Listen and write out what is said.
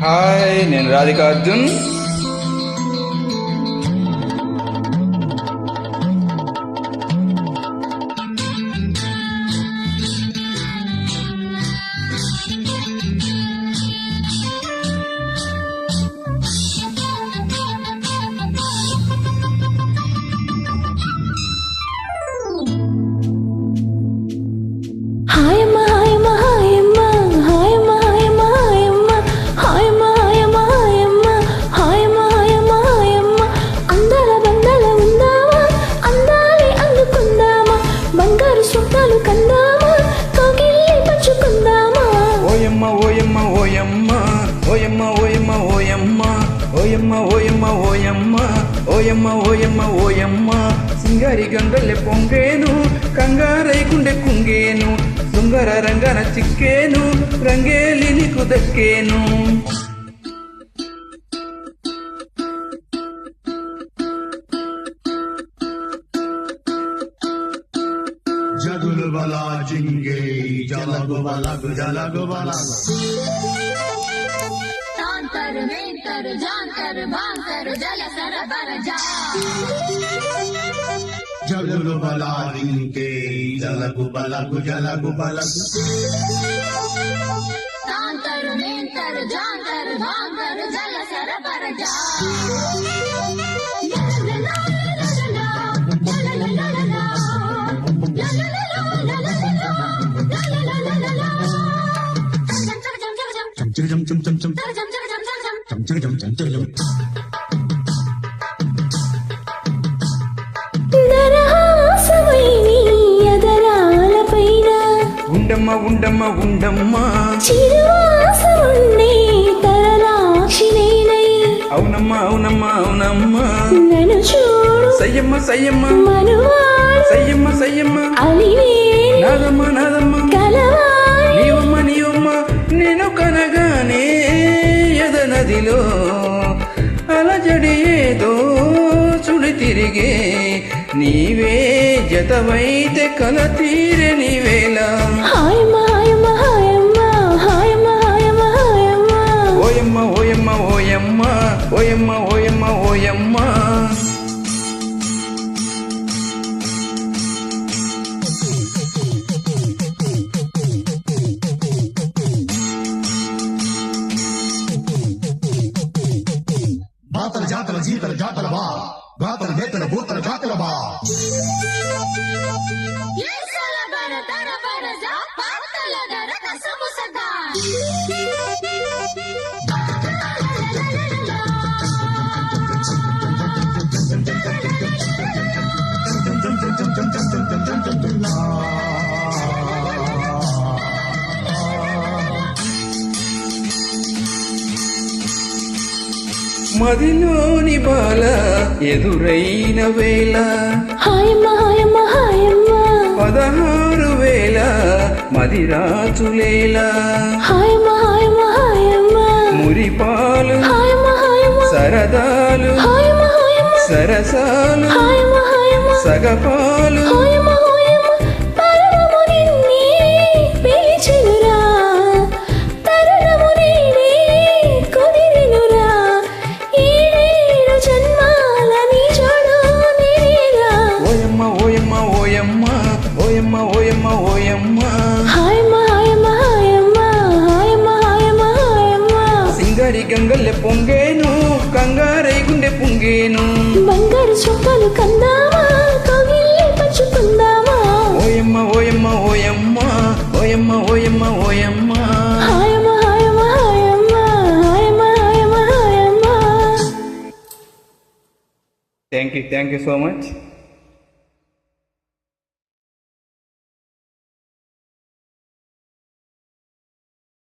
Hi, నేను రాధికా అర్జున్. ఓయమ్మ ఓయమ్మ ఓయమ్మ ఓయమ్మ ఓయమ్మ ఓయమ్మ ఓయమ్మ ఓయమ్మ ఓయమ్మ ఓయమ్మ ఓయమ్మ ఓయమ్మ సింగారి గంగల్లె పొంగేను కంగారై గుండె కుంగేను సుంగర రంగన చిక్కేను రంగేలి నీకు దక్కేను. జగులు బలా జింగే జలగు బలగు జలగు బలగు तांतर मेंतर जानतर भांतर जल सर बर जा జగులు బలా జింగే జలగు బలగు జలగు బలగు तांतर मेंतर जानतर भांतर जल सर बर जा చం చం చం చం చం చం చం చం చం చం. ఉండమ్మ ఉండమ్మ ఉండమ్మ అవునమ్మ అవునమ్మ అవునమ్మ సయ్యమ్మ సయ్యమ్మ సయ్యమ్మ సయ్యమ్మ నాదమ్మ నాదమ్మ నీవమ్మ నీవమ్మ నేను కనగానే ఎదనదిలో అలజడి ఏదో చుడి తిరిగే నీవే జతవైతే కల తీరే నీవేలా. ఓయమ్మ ఓయమ్మ ఓయమ్మ ఓయమ్మ ఓయమ్మ ఓయమ్మ బాతల జాతల జీతల జాతల బా గాతల నేతల భూతల జాతల బా ये साला बर तर बर जा पातल दर कसम सदा మదిలోని బాల ఎదురైన వేళ 16,000 మదిరాచులేలా మురిపాలు సరదాలు సరసాలు సగపాలు ఓయమ్మ ఓయమ్మ ఓయమ్మ సింగారి గంగల్లె పొంగేను కంగారై గుండె పుంగేను బంగారు చొక్కలు కందామా కవిల్లి పంచుకుందామా ఓయమ్మ ఓయమ్మ ఓయమ్మ ఓయమ్మ ఓయమ్మ ఓయమ్మ థ్యాంక్ యూ సో మచ్.